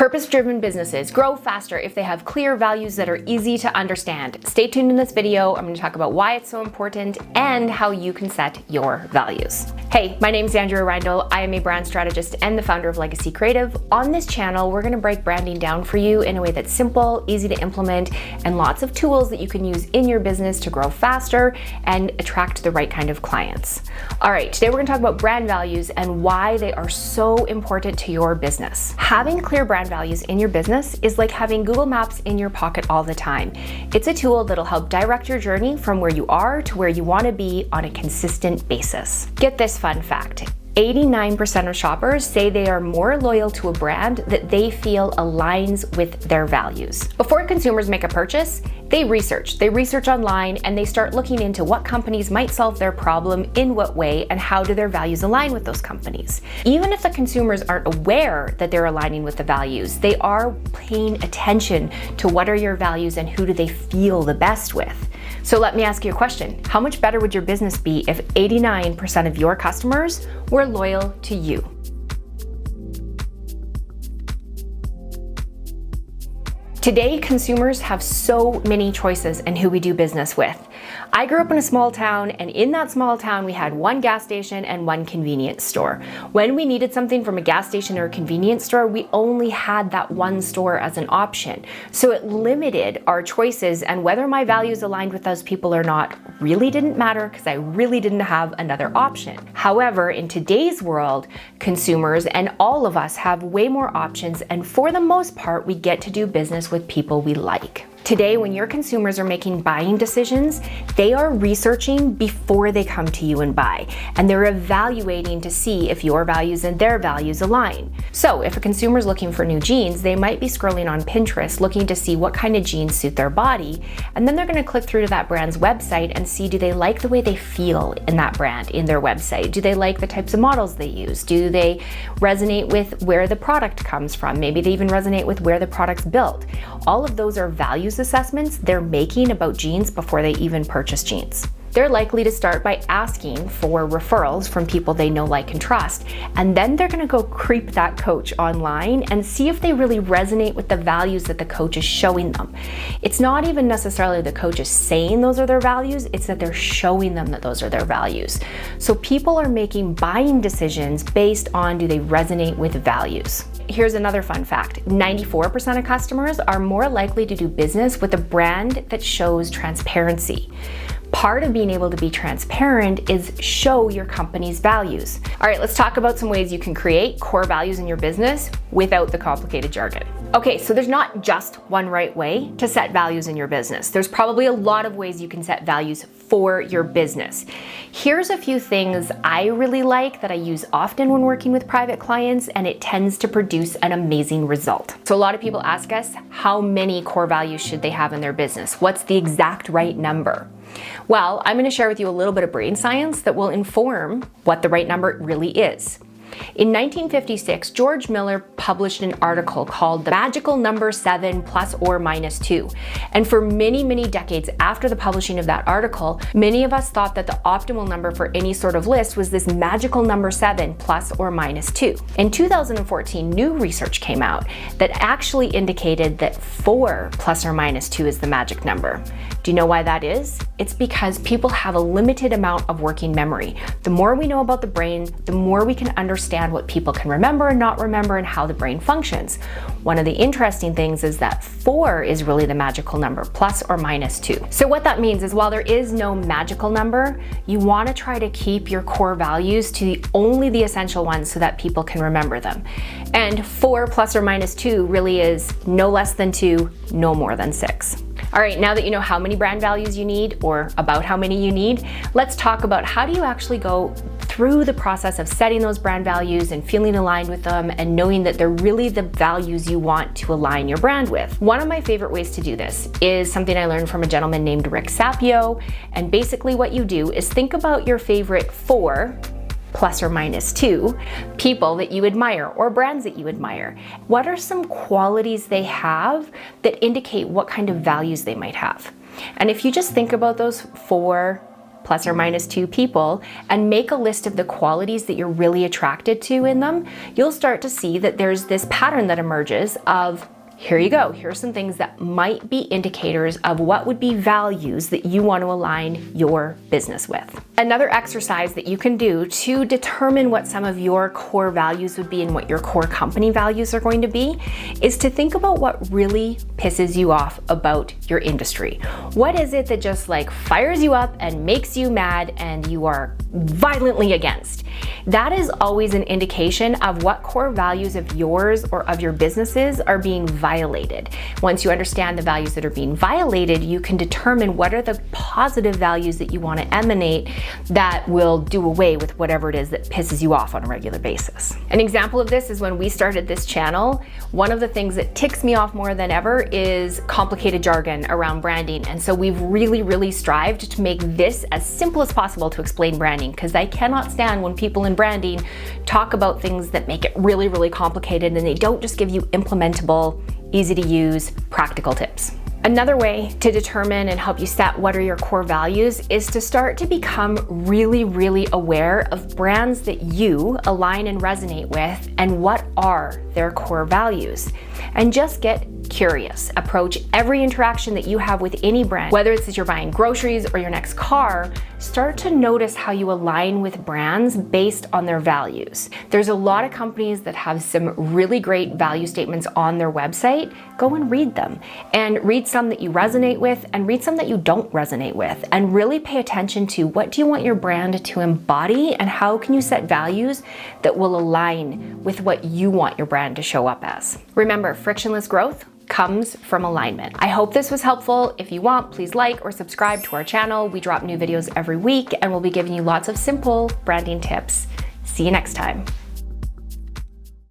Purpose-driven businesses grow faster if they have clear values that are easy to understand. Stay tuned in this video. I'm going to talk about why it's so important and how you can set your values. Hey, my name is Andrea Reindl. I am a brand strategist and the founder of Legacy Creative. On this channel, we're going to break branding down for you in a way that's simple, easy to implement, and lots of tools that you can use in your business to grow faster and attract the right kind of clients. All right, today we're going to talk about brand values and why they are so important to your business. Having clear brand values in your business is like having Google Maps in your pocket all the time. It's a tool that'll help direct your journey from where you are to where you want to be on a consistent basis. Get this fun fact. 89% of shoppers say they are more loyal to a brand that they feel aligns with their values. Before consumers make a purchase, they research online and they start looking into what companies might solve their problem in what way and how do their values align with those companies. Even if the consumers aren't aware that they're aligning with the values, they are paying attention to what are your values and who do they feel the best with. So let me ask you a question. How much better would your business be if 89% of your customers were loyal to you? Today, consumers have so many choices in who we do business with. I grew up in a small town, and in that small town, we had one gas station and one convenience store. When we needed something from a gas station or a convenience store, we only had that one store as an option. So it limited our choices, and whether my values aligned with those people or not really didn't matter because I really didn't have another option. However, in today's world, consumers and all of us have way more options, and for the most part, we get to do business with people we like. Today, when your consumers are making buying decisions, they are researching before they come to you and buy, and they're evaluating to see if your values and their values align. So if a consumer is looking for new jeans, they might be scrolling on Pinterest looking to see what kind of jeans suit their body, and then they're going to click through to that brand's website and see, do they like the way they feel in that brand, in their website? Do they like the types of models they use? Do they resonate with where the product comes from? Maybe they even resonate with where the product's built. All of those are values assessments they're making about jeans before they even purchase jeans. They're likely to start by asking for referrals from people they know, like, and trust, and then they're going to go creep that coach online and see if they really resonate with the values that the coach is showing them. It's not even necessarily the coach is saying those are their values, it's that they're showing them that those are their values. So people are making buying decisions based on, do they resonate with values? Here's another fun fact. 94% of customers are more likely to do business with a brand that shows transparency. Part of being able to be transparent is show your company's values. All right, let's talk about some ways you can create core values in your business without the complicated jargon. Okay, so there's not just one right way to set values in your business. There's probably a lot of ways you can set values for your business. Here's a few things I really like that I use often when working with private clients, and it tends to produce an amazing result. So a lot of people ask us, how many core values should they have in their business? What's the exact right number? Well, I'm going to share with you a little bit of brain science that will inform what the right number really is. In 1956, George Miller published an article called The Magical Number 7 Plus or Minus 2. And for many, many decades after the publishing of that article, many of us thought that the optimal number for any sort of list was this magical number 7 plus or minus 2. In 2014, new research came out that actually indicated that 4 plus or minus 2 is the magic number. Do you know why that is? It's because people have a limited amount of working memory. The more we know about the brain, the more we can understand what people can remember and not remember and how the brain functions. One of the interesting things is that 4 is really the magical number, plus or minus 2. So what that means is, while there is no magical number, you want to try to keep your core values to only the essential ones so that people can remember them. And 4 plus or minus 2 really is no less than 2, no more than 6. All right, now that you know how many brand values you need, or about how many you need, let's talk about how do you actually go through the process of setting those brand values and feeling aligned with them and knowing that they're really the values you want to align your brand with. One of my favorite ways to do this is something I learned from a gentleman named Rick Sapio, and basically what you do is think about your favorite 4 plus or minus 2 people that you admire or brands that you admire. What are some qualities they have that indicate what kind of values they might have? And if you just think about those 4 plus or minus 2 people, and make a list of the qualities that you're really attracted to in them, you'll start to see that there's this pattern that emerges of, here you go, here's some things that might be indicators of what would be values that you want to align your business with. Another exercise that you can do to determine what some of your core values would be and what your core company values are going to be is to think about what really pisses you off about your industry. What is it that just like fires you up and makes you mad and you are violently against? That is always an indication of what core values of yours or of your businesses are being violated. Once you understand the values that are being violated, you can determine what are the positive values that you want to emanate that will do away with whatever it is that pisses you off on a regular basis. An example of this is when we started this channel, one of the things that ticks me off more than ever is complicated jargon around branding. And so we've really strived to make this as simple as possible to explain branding, because I cannot stand when people in branding talk about things that make it really complicated and they don't just give you implementable, easy to use, practical tips. Another way to determine and help you set what are your core values is to start to become really aware of brands that you align and resonate with and what are their core values. And just get curious. Approach every interaction that you have with any brand, whether it's as you're buying groceries or your next car, start to notice how you align with brands based on their values. There's a lot of companies that have some really great value statements on their website. Go and read them, and read some that you resonate with and read some that you don't resonate with, and really pay attention to what do you want your brand to embody and how can you set values that will align with what you want your brand to show up as. Remember, frictionless growth comes from alignment. I hope this was helpful. If you want, please like or subscribe to our channel. We drop new videos every week and we'll be giving you lots of simple branding tips. See you next time.